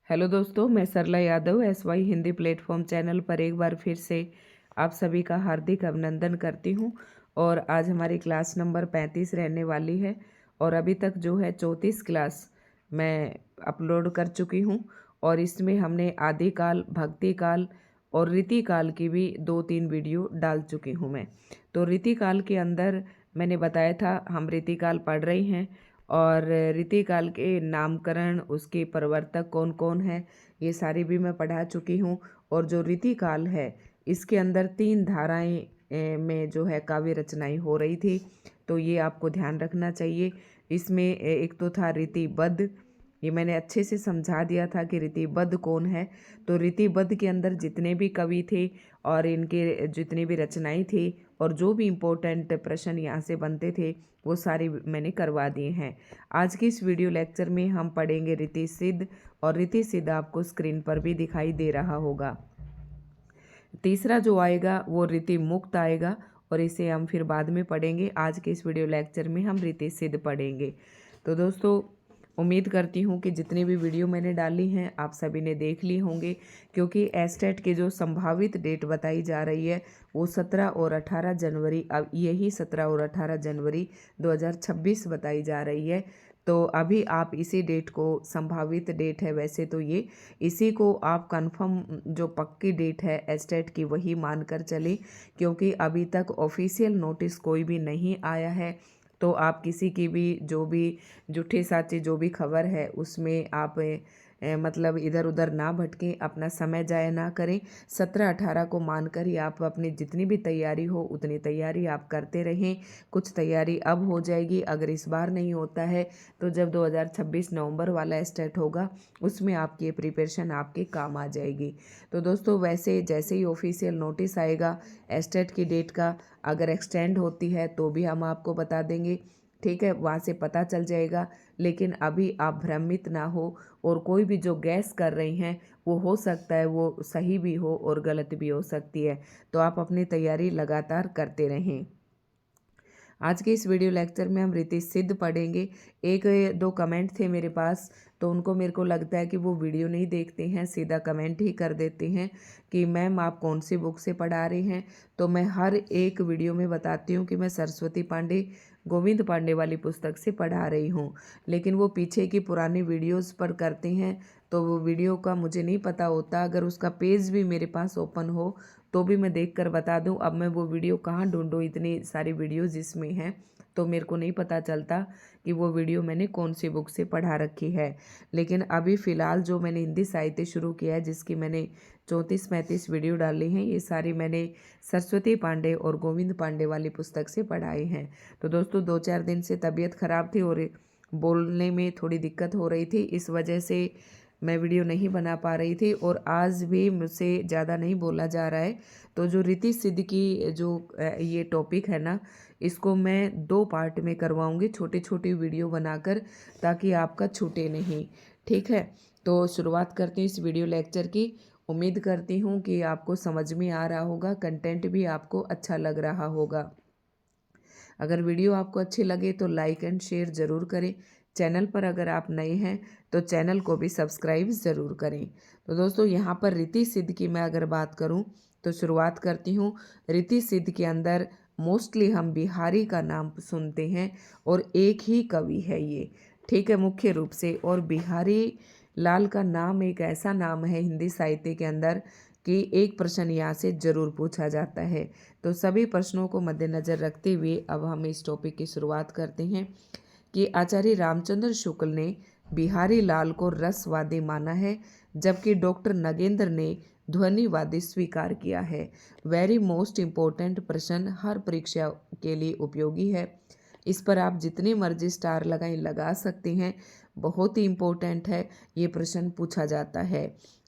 Hello दोस्तों, मैं Sarla Yadav SY Hindi platform channel पर एक बार फिर से आप सभी का हार्दिक अभिनंदन करती हूं। और आज हमारी क्लास नंबर 35 रहने वाली है और अभी तक जो है 34 क्लास मैं अपलोड कर चुकी हूं। और इसमें हमने आदिकाल, भक्ति काल और रीति काल की भी 2-3 वीडियो डाल चुकी हूं मैं। तो रीति काल के अंदर मैंने बताया था हम रीति काल पढ़ रही हैं और रीति काल के नामकरण, उसके प्रवर्तक कौन कौन है, ये सारी भी मैं पढ़ा चुकी हूँ। और जो रीति काल है इसके अंदर 3 धाराएं में जो है काव्य रचनाएं हो रही थी, तो ये आपको ध्यान रखना चाहिए। इसमें एक तो था रीतिबद्ध, ये मैंने अच्छे से समझा दिया था कि रीतिबद्ध कौन है। तो रीतिबद्ध के अंदर जितने भी कवि थे और इनके जितनी भी रचनाएं थी और जो भी इम्पोर्टेंट प्रश्न यहाँ से बनते थे वो सारी मैंने करवा दिए हैं। आज की इस वीडियो लेक्चर में हम पढ़ेंगे रीति सिद्ध, और रीति सिद्ध आपको स्क्रीन पर भी दिखाई दे रहा होगा। तीसरा जो आएगा वो रीति मुक्त आएगा और इसे हम फिर बाद में पढ़ेंगे। आज के इस वीडियो लेक्चर में हम रीति सिद्ध पढ़ेंगे। तो दोस्तों, उम्मीद करती हूँ कि जितनी भी वीडियो मैंने डाली हैं आप सभी ने देख ली होंगे, क्योंकि एस्टेट के जो संभावित डेट बताई जा रही है वो 17 और 18 जनवरी, अब यही 17 और 18 जनवरी 2026 बताई जा रही है। तो अभी आप इसी डेट को, संभावित डेट है वैसे तो ये, इसी को आप कंफर्म जो पक्की डेट है एस्टेट की वही मानकर चले, क्योंकि अभी तक ऑफिशियल नोटिस कोई भी नहीं आया है। तो आप किसी की भी जो भी झूठी साची जो भी खबर है उसमें आप मतलब इधर उधर ना भटकें, अपना समय जाया ना करें। 17-18 को मानकर ही आप अपनी जितनी भी तैयारी हो उतनी तैयारी आप करते रहें। कुछ तैयारी अब हो जाएगी, अगर इस बार नहीं होता है तो जब 2026 नवंबर वाला स्टार्ट होगा उसमें आपकी प्रिपरेशन आपके काम आ जाएगी। तो दोस्तों, वैसे जैसे ही ऑफिशियल नोटिस आएगा एस्टेट की डेट का, अगर एक्सटेंड होती है तो भी हम आपको बता देंगे, ठीक है, वहाँ से पता चल जाएगा। लेकिन अभी आप भ्रमित ना हो, और कोई भी जो गैस कर रही हैं वो हो सकता है वो सही भी हो और गलत भी हो सकती है। तो आप अपनी तैयारी लगातार करते रहें। आज के इस वीडियो लेक्चर में हम रीति सिद्ध पढ़ेंगे। एक दो कमेंट थे मेरे पास, तो उनको मेरे को लगता है कि वो वीडियो नहीं देखते हैं, सीधा कमेंट ही कर देते हैं कि मैम आप कौन सी बुक से पढ़ा रही हैं। तो मैं हर एक वीडियो में बताती हूँ कि मैं सरस्वती पांडे, गोविंद पांडे वाली पुस्तक से पढ़ा रही हूँ। लेकिन वो पीछे की पुरानी वीडियोज़ पर करते हैं तो वो वीडियो का मुझे नहीं पता होता। अगर उसका पेज भी मेरे पास ओपन हो तो भी मैं देखकर बता दूं। अब मैं वो वीडियो कहाँ ढूंढूं, इतनी सारी वीडियोज़ इसमें हैं, तो मेरे को नहीं पता चलता कि वो वीडियो मैंने कौन सी बुक से पढ़ा रखी है। लेकिन अभी फ़िलहाल जो मैंने हिंदी साहित्य शुरू किया है, जिसकी मैंने 34-35 वीडियो डाली हैं, ये सारी मैंने सरस्वती पांडे और गोविंद पांडे वाली पुस्तक से पढ़ाई हैं। तो दोस्तों, 2-4 दिन से तबीयत ख़राब थी और बोलने में थोड़ी दिक्कत हो रही थी, इस वजह से मैं वीडियो नहीं बना पा रही थी। और आज भी मुझसे ज़्यादा नहीं बोला जा रहा है। तो जो रीति सिद्ध की जो ये टॉपिक है ना, इसको मैं 2 पार्ट में करवाऊंगी, छोटी छोटी वीडियो बनाकर, ताकि आपका छूटे नहीं, ठीक है। तो शुरुआत करती हूँ इस वीडियो लेक्चर की। उम्मीद करती हूँ कि आपको समझ में आ रहा होगा, कंटेंट भी आपको अच्छा लग रहा होगा। अगर वीडियो आपको अच्छी लगे तो लाइक एंड शेयर ज़रूर करें। चैनल पर अगर आप नए हैं तो चैनल को भी सब्सक्राइब ज़रूर करें। तो दोस्तों, यहाँ पर रीति सिद्ध की मैं अगर बात करूँ तो शुरुआत करती हूँ। रीति सिद्ध के अंदर मोस्टली हम बिहारी का नाम सुनते हैं और एक ही कवि है ये, ठीक है, मुख्य रूप से। और बिहारी लाल का नाम एक ऐसा नाम है हिंदी साहित्य के अंदर कि एक प्रश्न यहाँ से जरूर पूछा जाता है। तो सभी प्रश्नों को मद्देनजर रखते हुए अब हम इस टॉपिक की शुरुआत करते हैं कि आचार्य रामचंद्र शुक्ल ने बिहारी लाल को रसवादी माना है, जबकि डॉक्टर नगेंद्र ने ध्वनिवादी स्वीकार किया है। वेरी मोस्ट इम्पोर्टेंट प्रश्न, हर परीक्षा के लिए उपयोगी है। इस पर आप जितने मर्जी स्टार लगाएं, लगा सकते हैं, बहुत ही इम्पोर्टेंट है। ये प्रश्न पूछा जाता है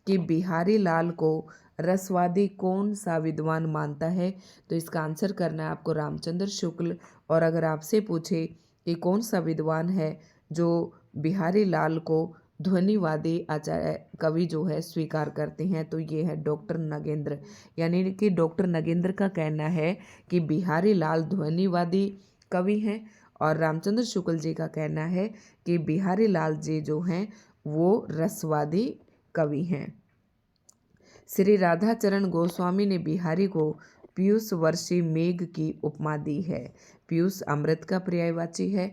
कि बिहारी लाल को रसवादी कौन सा विद्वान मानता है। तो इसका आंसर करना है आपको रामचंद्र शुक्ल। और अगर आपसे पूछे कि कौन सा विद्वान है जो बिहारी लाल को ध्वनिवादी आचार्य कवि जो है स्वीकार करते हैं, तो ये है डॉक्टर नगेंद्र। यानी कि डॉक्टर नगेंद्र का कहना है कि बिहारी लाल ध्वनिवादी कवि हैं, और रामचंद्र शुक्ल जी का कहना है कि बिहारी लाल जी जो हैं वो रसवादी कवि हैं। श्री राधाचरण गोस्वामी ने बिहारी को पीयूष वर्षी मेघ की उपमा दी है। पीयूष अमृत का पर्यायवाची है।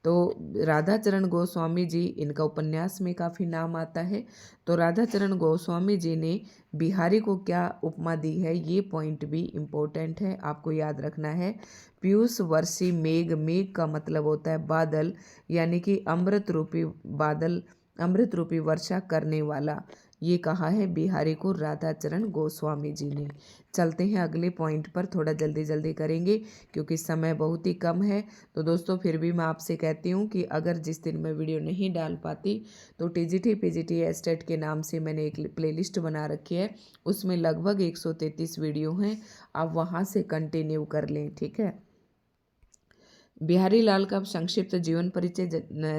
तो राधाचरण गोस्वामी जी, इनका उपन्यास में काफ़ी नाम आता है। तो राधाचरण गोस्वामी जी ने बिहारी को क्या उपमा दी है, ये पॉइंट भी इम्पोर्टेंट है, आपको याद रखना है। पीयूष वर्षी मेघ, मेघ का मतलब होता है बादल, यानी कि अमृत रूपी बादल, अमृत रूपी वर्षा करने वाला, ये कहा है बिहारी को राधाचरण गोस्वामी जी ने। चलते हैं अगले पॉइंट पर, थोड़ा जल्दी जल्दी करेंगे क्योंकि समय बहुत ही कम है। तो दोस्तों फिर भी मैं आपसे कहती हूँ कि अगर जिस दिन मैं वीडियो नहीं डाल पाती तो टीजीटी पीजीटी एस्टेट के नाम से मैंने एक प्लेलिस्ट बना रखी है, उसमें लगभग 133 वीडियो हैं, आप वहाँ से कंटिन्यू कर लें, ठीक है। बिहारी लाल का संक्षिप्त जीवन परिचय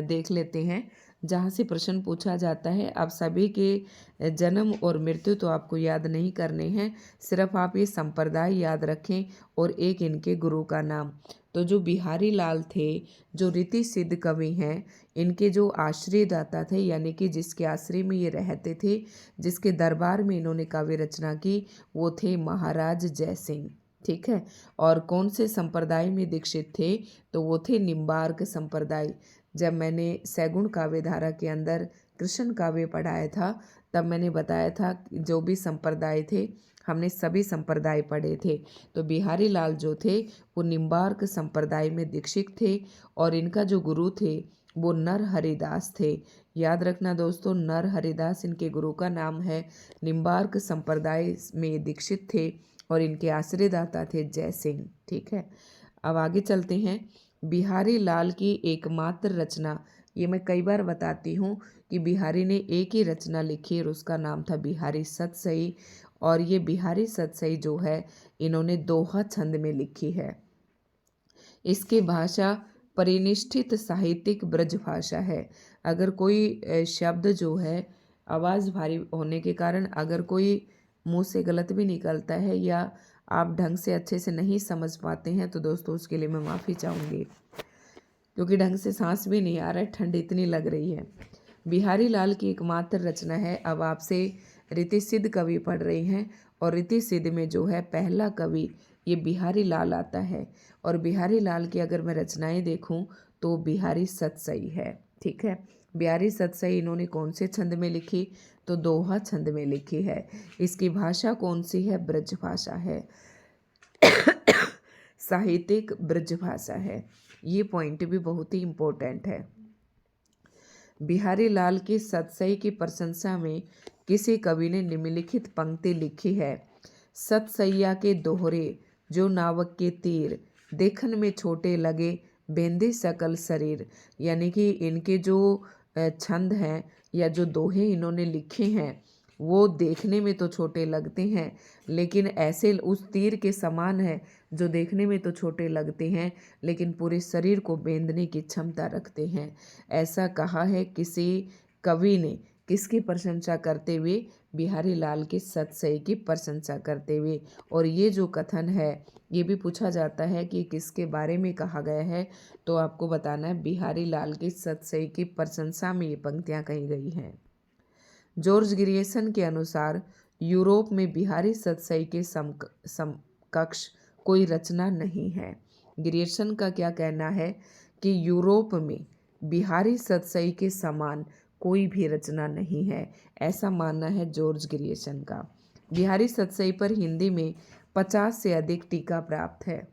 देख लेते हैं, जहाँ से प्रश्न पूछा जाता है। आप सभी के जन्म और मृत्यु तो आपको याद नहीं करने हैं, सिर्फ आप ये संप्रदाय याद रखें और एक इनके गुरु का नाम। तो जो बिहारी लाल थे, जो रीति सिद्ध कवि हैं, इनके जो आश्रय दाता थे, यानी कि जिसके आश्रय में ये रहते थे, जिसके दरबार में इन्होंने काव्य रचना की, वो थे महाराज जयसिंह, ठीक है। और कौन से संप्रदाय में दीक्षित थे, तो वो थे निम्बार्क संप्रदाय। जब मैंने सैगुण काव्य धारा के अंदर कृष्ण काव्य पढ़ाया था, तब मैंने बताया था कि जो भी संप्रदाय थे, हमने सभी संप्रदाय पढ़े थे। तो बिहारी लाल जो थे वो निम्बार्क संप्रदाय में दीक्षित थे, और इनका जो गुरु थे वो नर हरिदास थे। याद रखना दोस्तों, नर हरिदास इनके गुरु का नाम है। निम्बार्क संप्रदाय में दीक्षित थे और इनके आश्रयदाता थे जय सिंह, ठीक है। अब आगे चलते हैं। बिहारी लाल की एकमात्र रचना, ये मैं कई बार बताती हूँ कि बिहारी ने एक ही रचना लिखी और उसका नाम था बिहारी सतसई। और ये बिहारी सतसई जो है, इन्होंने दोहा छंद में लिखी है। इसकी भाषा परिनिष्ठित साहित्यिक ब्रज भाषा है। अगर कोई शब्द जो है, आवाज़ भारी होने के कारण अगर कोई मुंह से गलत भी निकलता है या आप ढंग से अच्छे से नहीं समझ पाते हैं, तो दोस्तों उसके लिए मैं माफ़ी चाहूँगी, क्योंकि ढंग से सांस भी नहीं आ रहा है, ठंड इतनी लग रही है। बिहारी लाल की एकमात्र रचना है। अब आपसे रीति सिद्ध कवि पढ़ रही हैं, और रीति सिद्ध में जो है पहला कवि ये बिहारी लाल आता है। और बिहारी लाल की अगर मैं रचनाएं देखूं तो बिहारी सतसई है, ठीक है। बिहारी सतसई इन्होंने कौन से छंद में लिखी, तो दोहा छंद में लिखी है। इसकी भाषा कौन सी है, ब्रज भाषा है, साहित्यिक ब्रज भाषा है। ये पॉइंट भी बहुत ही इम्पोर्टेंट है। बिहारी लाल की सतसई की प्रशंसा में किसी कवि ने निम्नलिखित पंक्ति लिखी है। सतसैया के दोहरे जो नावक के तीर, देखन में छोटे लगे बेंदे सकल शरीर। यानी कि इनके जो छंद हैं या जो दोहे इन्होंने लिखे हैं, वो देखने में तो छोटे लगते हैं, लेकिन ऐसे उस तीर के समान है जो देखने में तो छोटे लगते हैं लेकिन पूरे शरीर को बेंधने की क्षमता रखते हैं। ऐसा कहा है किसी कवि ने, किसकी प्रशंसा करते हुए, बिहारी लाल की सतसई की प्रशंसा करते हुए। और ये जो कथन है, ये भी पूछा जाता है कि किसके बारे में कहा गया है, तो आपको बताना है बिहारी लाल की सतसई की प्रशंसा में ये पंक्तियाँ कही गई हैं। जॉर्ज ग्रियर्सन के अनुसार यूरोप में बिहारी सतसई के समकक्ष कोई रचना नहीं है। ग्रियर्सन का क्या कहना है कि यूरोप में बिहारी सतसई के समान कोई भी रचना नहीं है, ऐसा मानना है जॉर्ज ग्रियर्सन का। बिहारी सतसई पर हिंदी में 50 से अधिक टीका प्राप्त है।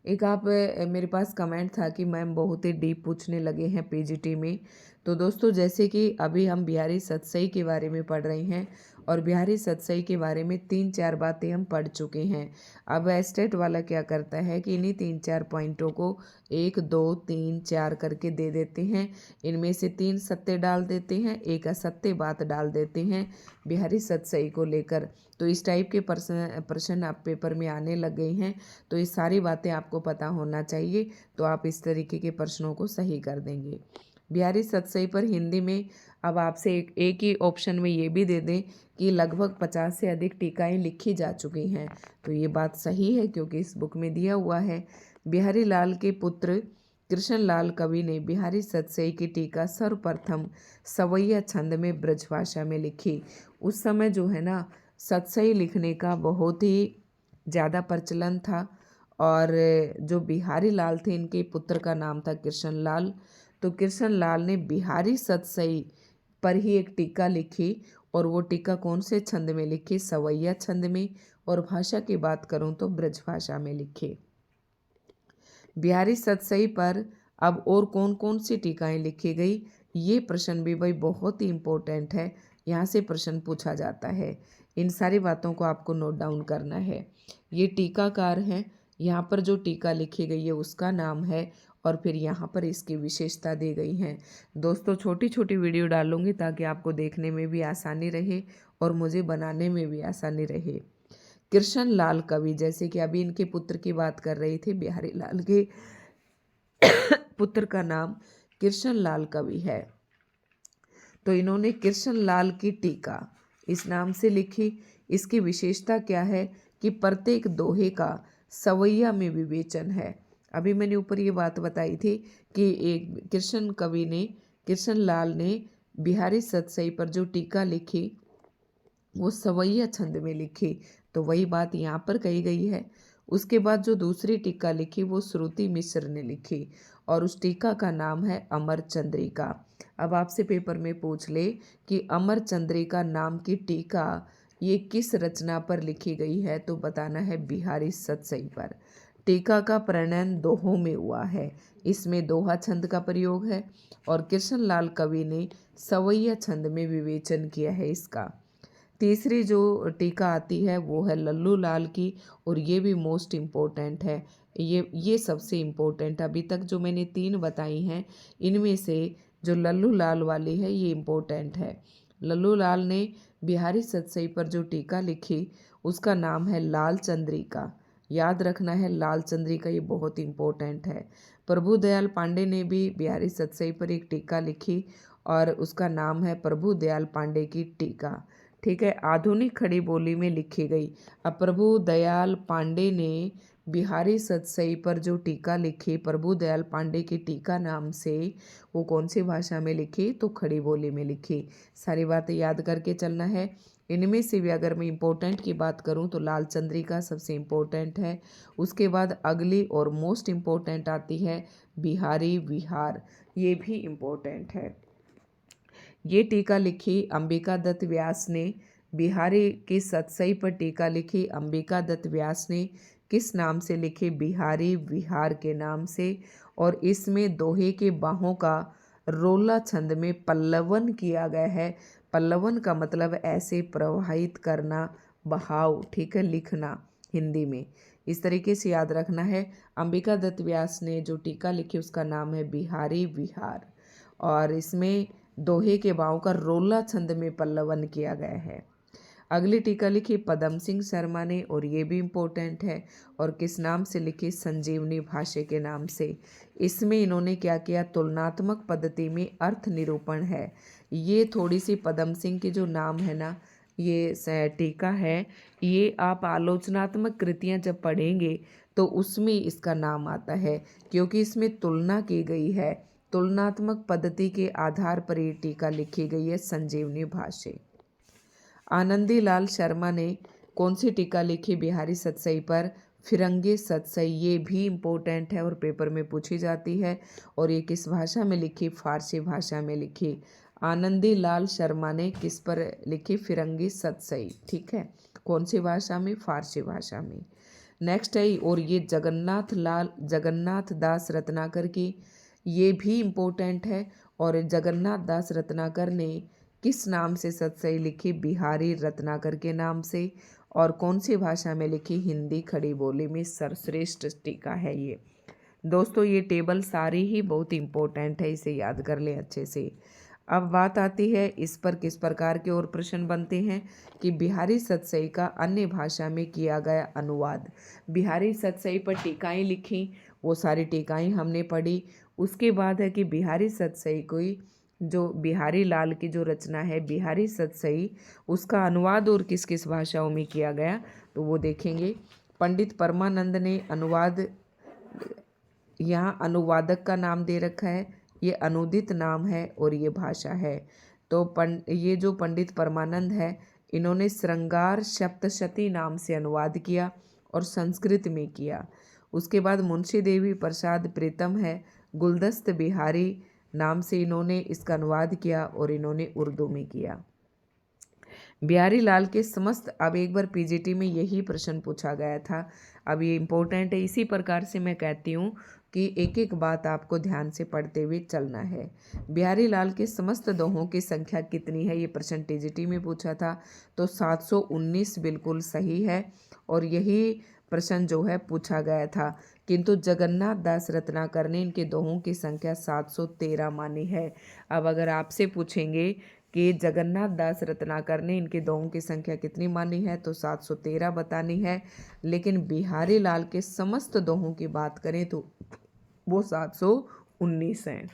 एक आप मेरे पास कमेंट था कि मैम बहुत ही डीप पूछने लगे हैं पीजीटी में। तो दोस्तों जैसे कि अभी हम बिहारी सतसई के बारे में पढ़ रहे हैं, और बिहारी सतसई के बारे में 3-4 बातें हम पढ़ चुके हैं। अब एस्टेट वाला क्या करता है कि इन्हीं 3-4 पॉइंटों को 1, 2, 3, 4 करके दे देते हैं। इनमें से 3 सत्य डाल देते हैं, एक असत्य बात डाल देते हैं बिहारी सतसई को लेकर। तो इस टाइप के प्रश्न आप पेपर में आने लग गए हैं, तो ये सारी बातें आपको पता होना चाहिए, तो आप इस तरीके के प्रश्नों को सही कर देंगे। बिहारी सतसई पर हिंदी में अब आपसे एक ही ऑप्शन में ये भी दे दें कि लगभग 50 से अधिक टीकाएं लिखी जा चुकी हैं, तो ये बात सही है क्योंकि इस बुक में दिया हुआ है। बिहारी लाल के पुत्र कृष्णलाल कवि ने बिहारी सतसई की टीका सर्वप्रथम सवैया छंद में ब्रजभाषा में लिखी। उस समय जो है ना सतसई लिखने का बहुत ही ज़्यादा प्रचलन था। और जो बिहारी लाल थे इनके पुत्र का नाम था कृष्णलाल। तो कृष्णलाल ने बिहारी सतसई पर ही एक टीका लिखी, और वो टीका कौन से छंद में लिखी? सवैया छंद में। और भाषा की बात करूं तो ब्रजभाषा में लिखी। बिहारी सतसई पर अब और कौन कौन सी टीकाएं लिखी गई, ये प्रश्न भी भाई बहुत ही इम्पोर्टेंट है, यहाँ से प्रश्न पूछा जाता है। इन सारी बातों को आपको नोट डाउन करना है। ये टीकाकार हैं, यहाँ पर जो टीका लिखी गई है उसका नाम है, और फिर यहाँ पर इसकी विशेषता दी गई हैं। दोस्तों छोटी छोटी वीडियो डालूंगी ताकि आपको देखने में भी आसानी रहे और मुझे बनाने में भी आसानी रहे। कृष्णलाल कवि, जैसे कि अभी इनके पुत्र की बात कर रही थी, बिहारी लाल के पुत्र का नाम कृष्णलाल कवि है। तो इन्होंने कृष्णलाल की टीका इस नाम से लिखी। इसकी विशेषता क्या है कि प्रत्येक दोहे का सवैया में विवेचन है। अभी मैंने ऊपर ये बात बताई थी कि एक कृष्णलाल ने बिहारी सतसई पर जो टीका लिखी वो सवैया छंद में लिखी, तो वही बात यहाँ पर कही गई है। उसके बाद जो दूसरी टीका लिखी वो श्रुति मिश्र ने लिखी, और उस टीका का नाम है अमर चंद्रिका। अब आपसे पेपर में पूछ ले कि अमर चंद्रिका नाम की टीका ये किस रचना पर लिखी गई है, तो बताना है बिहारी सतसई पर। टीका का प्रणयन दोहों में हुआ है, इसमें दोहा छंद का प्रयोग है, और कृष्णलाल कवि ने सवैया छंद में विवेचन किया है इसका। तीसरी जो टीका आती है वो है लल्लू लाल की, और ये भी मोस्ट इम्पोर्टेंट है। ये सबसे इम्पोर्टेंट, अभी तक जो मैंने 3 बताई हैं इनमें से जो लल्लू लाल वाली है ये इम्पोर्टेंट है। लल्लू लाल ने बिहारी सतसई पर जो टीका लिखी उसका नाम है लाल चंद्रिका। याद रखना है लाल चंद्रिका, ये बहुत इम्पोर्टेंट है। प्रभु दयाल पांडे ने भी बिहारी सतसई पर एक टीका लिखी, और उसका नाम है प्रभु दयाल पांडे की टीका। ठीक है, आधुनिक खड़ी बोली में लिखी गई। अब प्रभु दयाल पांडे ने बिहारी सतसई पर जो टीका लिखी प्रभु दयाल पांडे की टीका नाम से, वो कौन सी भाषा में लिखी? तो खड़ी बोली में लिखी। सारी बातें याद करके चलना है। इनमें से भी अगर मैं इम्पोर्टेंट की बात करूं तो लाल चंद्रिका सबसे इम्पोर्टेंट है। उसके बाद अगली और मोस्ट इम्पोर्टेंट आती है बिहारी विहार, ये भी इम्पोर्टेंट है। ये टीका लिखी अंबिका दत्त व्यास ने। बिहारी की सतसई पर टीका लिखी अंबिका दत्त व्यास ने किस नाम से लिखी? बिहारी विहार के नाम से। और इसमें दोहे के बाहों का रोला छंद में पल्लवन किया गया है। पल्लवन का मतलब ऐसे प्रवाहित करना, बहाव, ठीक है, लिखना हिंदी में। इस तरीके से याद रखना है। अंबिका दत्त व्यास ने जो टीका लिखी उसका नाम है बिहारी विहार, और इसमें दोहे के भाव का रोला छंद में पल्लवन किया गया है। अगली टीका लिखी पदम सिंह शर्मा ने, और ये भी इम्पोर्टेंट है। और किस नाम से लिखी? संजीवनी भाष्य के नाम से। इसमें इन्होंने क्या किया? तुलनात्मक पद्धति में अर्थ निरूपण है। ये थोड़ी सी पदम सिंह की जो नाम है ना, ये टीका है, ये आप आलोचनात्मक कृतियाँ जब पढ़ेंगे तो उसमें इसका नाम आता है, क्योंकि इसमें तुलना की गई है। तुलनात्मक पद्धति के आधार पर ये टीका लिखी गई है, संजीवनी भाष्य। आनंदी लाल शर्मा ने कौन सी टीका लिखी बिहारी सतसई पर? फिरंगी सतसई, ये भी इम्पोर्टेंट है और पेपर में पूछी जाती है। और ये किस भाषा में लिखी? फारसी भाषा में लिखी। आनंदी लाल शर्मा ने किस पर लिखी? फिरंगी सतसई, ठीक है, कौन सी भाषा में? फारसी भाषा में। नेक्स्ट है, और ये जगन्नाथ दास रत्नाकर की, ये भी इम्पोर्टेंट है। और जगन्नाथ दास रत्नाकर ने किस नाम से सतसई लिखी? बिहारी रत्नाकर के नाम से। और कौन सी भाषा में लिखी? हिंदी खड़ी बोली में। सर्वश्रेष्ठ टीका है ये। दोस्तों ये टेबल सारी ही बहुत इम्पोर्टेंट है, इसे याद कर लें अच्छे से। अब बात आती है इस पर किस प्रकार के और प्रश्न बनते हैं कि बिहारी सतसई का अन्य भाषा में किया गया अनुवाद। बिहारी सतसई पर टीकाएँ लिखी, वो सारी टीकाएँ हमने पढ़ी। उसके बाद है कि बिहारी सतसई कोई जो बिहारी लाल की जो रचना है बिहारी सतसई, उसका अनुवाद और किस किस भाषाओं में किया गया, तो वो देखेंगे। पंडित परमानंद ने अनुवाद यहाँ अनुवादक का नाम दे रखा है, ये अनुदित नाम है और ये भाषा है। तो ये जो पंडित परमानंद है, इन्होंने श्रृंगार सप्तशती नाम से अनुवाद किया और संस्कृत में किया। उसके बाद मुंशी देवी प्रसाद प्रीतम है, गुलदस्त बिहारी नाम से इन्होंने इसका अनुवाद किया और इन्होंने उर्दू में किया। बिहारी लाल के समस्त, अब एक बार पीजीटी में यही प्रश्न पूछा गया था, अब ये इम्पोर्टेंट है। इसी प्रकार से मैं कहती हूँ कि एक एक बात आपको ध्यान से पढ़ते हुए चलना है। बिहारी लाल के समस्त दोहों की संख्या कितनी है, ये प्रश्न टीजीटी में पूछा था, तो 719 बिल्कुल सही है और यही प्रश्न जो है पूछा गया था। किंतु जगन्नाथ दास रत्नाकर ने इनके दोहों की संख्या 713 मानी है। अब अगर आपसे पूछेंगे कि जगन्नाथ दास रत्नाकर ने इनके दोहों की संख्या कितनी मानी है, तो 713 बतानी है। लेकिन बिहारी लाल के समस्त दोहों की बात करें तो वो 719 हैं।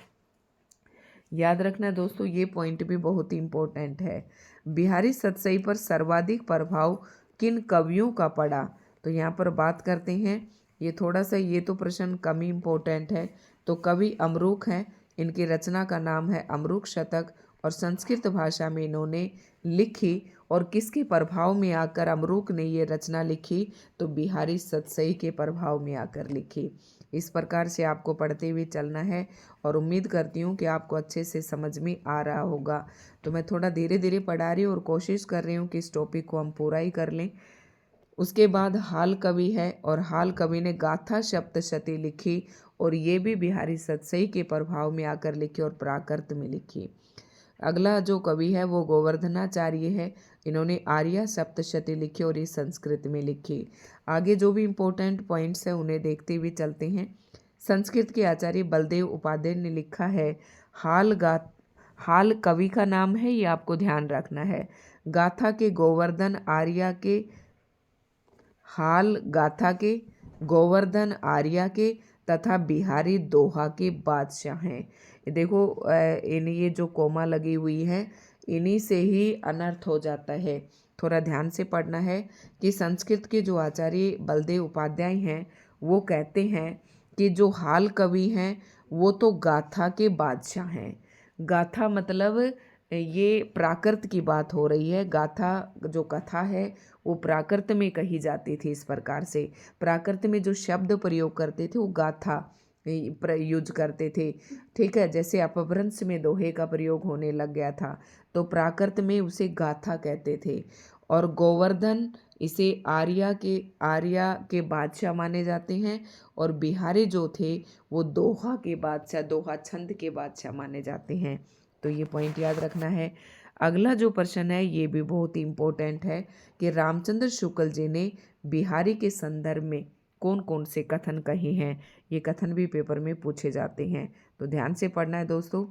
याद रखना दोस्तों, ये पॉइंट भी बहुत ही इम्पोर्टेंट है। बिहारी सतसई पर सर्वाधिक प्रभाव किन कवियों का पड़ा, तो यहाँ पर बात करते हैं। ये थोड़ा सा, ये तो प्रश्न कम ही इम्पोर्टेंट है। तो कवि अमरूक हैं, इनकी रचना का नाम है अमरूक शतक और संस्कृत भाषा में इन्होंने लिखी। और किसके प्रभाव में आकर अमरूक ने ये रचना लिखी, तो बिहारी सतसई के प्रभाव में आकर लिखी। इस प्रकार से आपको पढ़ते हुए चलना है और उम्मीद करती हूँ कि आपको अच्छे से समझ में आ रहा होगा। तो मैं थोड़ा धीरे धीरे पढ़ा रही हूँ और कोशिश कर रही हूँ कि इस टॉपिक को हम पूरा ही कर लें। उसके बाद हाल कवि है और हाल कवि ने गाथा सप्तशती लिखी और ये भी बिहारी सतसई के प्रभाव में आकर लिखी और प्राकृत में लिखी। अगला जो कवि है वो गोवर्धनाचार्य है, इन्होंने आर्या सप्तशती लिखी और ये संस्कृत में लिखी। आगे जो भी इम्पोर्टेंट पॉइंट्स हैं उन्हें देखते हुए चलते हैं। संस्कृत के आचार्य बलदेव उपाध्याय ने लिखा है हाल कवि का नाम है, ये आपको ध्यान रखना है। गाथा के गोवर्धन आर्या के, हाल गाथा के गोवर्धन आर्या के तथा बिहारी दोहा के बादशाह हैं। देखो इन ये जो कोमा लगी हुई है, इन्हीं से ही अनर्थ हो जाता है। थोड़ा ध्यान से पढ़ना है कि संस्कृत के जो आचार्य बलदेव उपाध्याय हैं वो कहते हैं कि जो हाल कवि हैं वो तो गाथा के बादशाह हैं। गाथा मतलब ये प्राकृत की बात हो रही है। गाथा जो कथा है वो प्राकृत में कही जाती थी। इस प्रकार से प्राकृत में जो शब्द प्रयोग करते थे वो गाथा यूज करते थे। ठीक है, जैसे अपभ्रंश में दोहे का प्रयोग होने लग गया था, तो प्राकृत में उसे गाथा कहते थे। और गोवर्धन इसे आर्या के बादशाह माने जाते हैं और बिहारी जो थे वो दोहा के बादशाह, दोहा छंद के बादशाह माने जाते हैं। तो ये पॉइंट याद रखना है। अगला जो प्रश्न है ये भी बहुत ही इम्पोर्टेंट है कि रामचंद्र शुक्ल जी ने बिहारी के संदर्भ में कौन कौन से कथन कहे हैं। ये कथन भी पेपर में पूछे जाते हैं, तो ध्यान से पढ़ना है दोस्तों।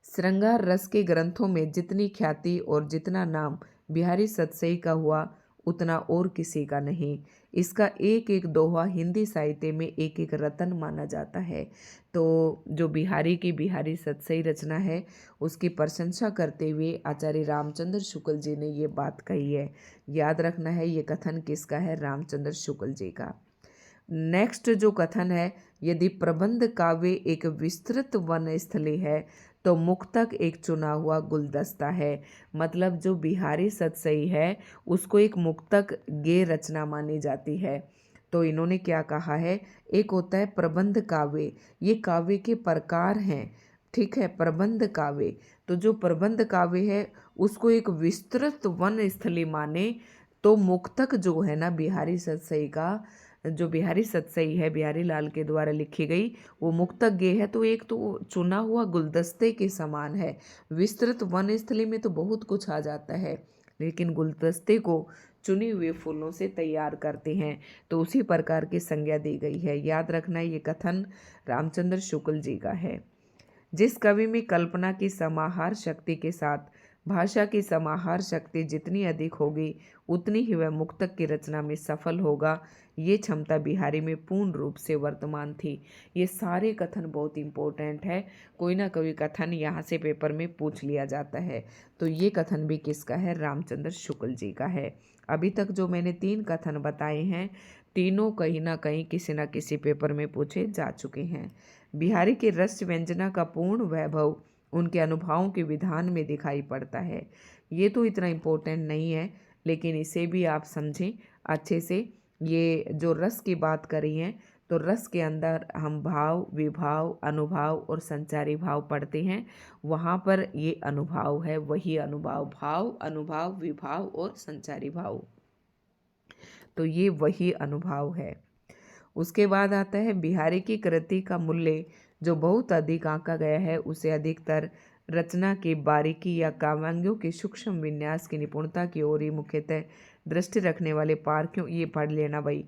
श्रृंगार रस के ग्रंथों में जितनी ख्याति और जितना नाम बिहारी सतसई का हुआ उतना और किसी का नहीं। इसका एक एक दोहा हिंदी साहित्य में एक एक रत्न माना जाता है। तो जो बिहारी की बिहारी सतसई रचना है उसकी प्रशंसा करते हुए आचार्य रामचंद्र शुक्ल जी ने ये बात कही है। याद रखना है ये कथन किसका है, रामचंद्र शुक्ल जी का। नेक्स्ट जो कथन है, यदि प्रबंध काव्य एक विस्तृत वनस्थली है तो मुक्तक एक चुना हुआ गुलदस्ता है। मतलब जो बिहारी सतसई है उसको एक मुक्तक गे रचना मानी जाती है। तो इन्होंने क्या कहा है, एक होता है प्रबंध काव्य, ये काव्य के प्रकार हैं। ठीक है, प्रबंध काव्य, तो जो प्रबंध काव्य है उसको एक विस्तृत वन स्थली माने, तो मुक्तक जो है ना बिहारी सतसई का, जो बिहारी सतसई है बिहारी लाल के द्वारा लिखी गई वो मुक्तक गे है, तो एक तो चुना हुआ गुलदस्ते के समान है। विस्तृत वन स्थली में तो बहुत कुछ आ जाता है, लेकिन गुलदस्ते को चुने हुए फूलों से तैयार करते हैं, तो उसी प्रकार की संज्ञा दी गई है। याद रखना ये कथन रामचंद्र शुक्ल जी का है। जिस कवि में कल्पना की समाहार शक्ति के साथ भाषा की समाहार शक्ति जितनी अधिक होगी उतनी ही वह मुक्तक की रचना में सफल होगा। ये क्षमता बिहारी में पूर्ण रूप से वर्तमान थी। ये सारे कथन बहुत इंपॉर्टेंट है, कोई ना कोई कथन यहाँ से पेपर में पूछ लिया जाता है। तो ये कथन भी किसका है? रामचंद्र शुक्ल जी का है। अभी तक जो मैंने 3 कथन बताए हैं, तीनों कहीं ना कहीं किसी न किसी पेपर में पूछे जा चुके हैं। बिहारी के रस व्यंजना का पूर्ण वैभव उनके अनुभवों के विधान में दिखाई पड़ता है। ये तो इतना इम्पोर्टेंट नहीं है, लेकिन इसे भी आप समझें अच्छे से। ये जो रस की बात करी है, तो रस के अंदर हम भाव, विभाव, अनुभाव और संचारी भाव पढ़ते हैं। वहाँ पर ये अनुभाव है, वही अनुभाव, भाव, अनुभाव, विभाव और संचारी भाव, तो ये वही अनुभाव है। उसके बाद आता है बिहारी की कृति का मूल्य जो बहुत अधिक आंका गया है, उसे अधिकतर रचना की बारीकी या काव्यांगों के सूक्ष्म विन्यास की निपुणता की ओर ही मुख्यतः दृष्टि रखने वाले पारखियों, ये पढ़ लेना भाई,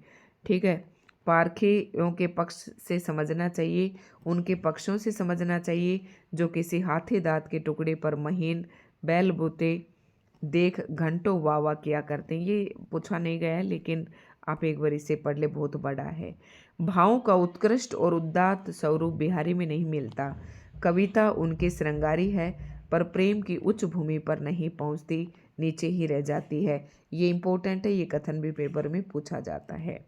ठीक है। पारखियों के पक्ष से समझना चाहिए, उनके पक्षों से समझना चाहिए, जो किसी हाथी दांत के टुकड़े पर महीन बैल बूते देख घंटों वाह वाह किया करते हैं। ये पूछा नहीं गया है, लेकिन आप एक बार इसे पढ़ ले, बहुत बड़ा है। भावों का उत्कृष्ट और उदात्त स्वरूप बिहारी में नहीं मिलता। कविता उनकी श्रृंगारी है, पर प्रेम की उच्च भूमि पर नहीं पहुंचती, नीचे ही रह जाती है। ये इंपॉर्टेंट है, ये कथन भी पेपर में पूछा जाता है।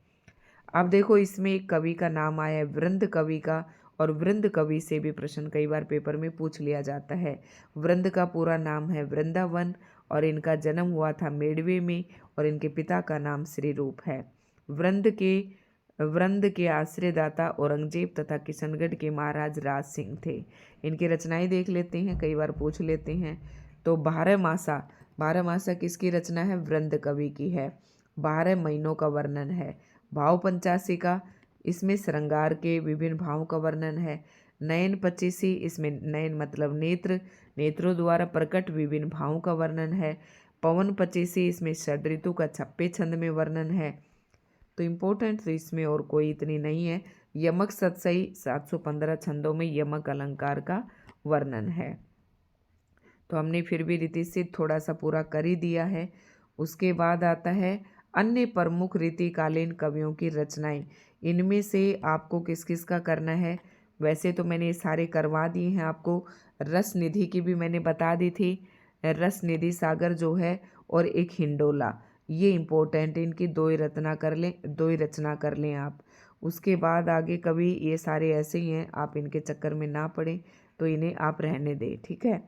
अब देखो, इसमें एक कवि का नाम आया है, वृंद कवि का, और वृंद कवि से भी प्रश्न कई बार पेपर में पूछ लिया जाता है। वृंद का पूरा नाम है वृंदावन, और इनका जन्म हुआ था मेड़वे में, और इनके पिता का नाम श्री रूप है। वृंद के आश्रयदाता औरंगजेब तथा किशनगढ़ के महाराज राज सिंह थे। इनकी रचनाएं देख लेते हैं, कई बार पूछ लेते हैं। तो 12 मासा किसकी रचना है? वृंद कवि की है। 12 महीनों का वर्णन है। भाव पंचासी का, इसमें श्रृंगार के विभिन्न भावों का वर्णन है। नयन पचीसी, इसमें नयन मतलब नेत्र, नेत्रों द्वारा प्रकट विभिन्न भावों का वर्णन है। पवन पचीसी, इसमें षड ऋतु का 26 छंद में वर्णन है। तो इम्पोर्टेंट तो इसमें और कोई इतनी नहीं है। यमक सतसई, 715 छंदों में यमक अलंकार का वर्णन है। तो हमने फिर भी रीतिसिद्ध थोड़ा सा पूरा कर ही दिया है। उसके बाद आता है अन्य प्रमुख रीतिकालीन कवियों की रचनाएं। इनमें से आपको किस किस का करना है? वैसे तो मैंने सारे करवा दिए हैं आपको। रस निधि की भी मैंने बता दी थी, रस निधि सागर जो है, और एक हिंडोला, ये इम्पोर्टेंट, इनकी 2 ही रचना कर लें, 2 ही रचना कर लें आप। उसके बाद आगे कवि ये सारे ऐसे ही हैं, आप इनके चक्कर में ना पड़ें, तो इन्हें आप रहने दें, ठीक है।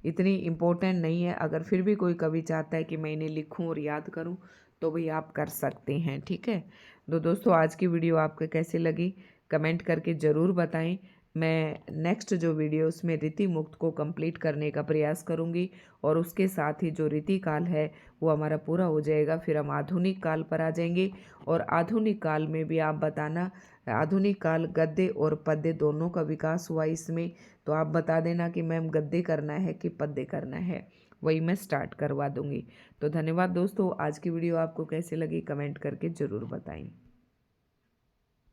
इतनी इम्पोर्टेंट नहीं है। अगर फिर भी कोई कवि चाहता है कि मैं इन्हें लिखूं और याद करूं, तो भाई आप कर सकते हैं, ठीक है। तो दोस्तों, आज की वीडियो आपको कैसी लगी कमेंट करके ज़रूर बताएं। मैं नेक्स्ट जो वीडियो उसमें रीति मुक्त को कंप्लीट करने का प्रयास करूंगी, और उसके साथ ही जो रीति काल है वो हमारा पूरा हो जाएगा। फिर हम आधुनिक काल पर आ जाएंगे, और आधुनिक काल में भी आप बताना, आधुनिक काल गद्य और पद्य दोनों का विकास हुआ इसमें, तो आप बता देना कि मैम गद्य करना है कि पद्य करना है, वही मैं स्टार्ट करवा दूंगी। तो धन्यवाद दोस्तों, आज की वीडियो आपको कैसी लगी कमेंट करके ज़रूर बताएं।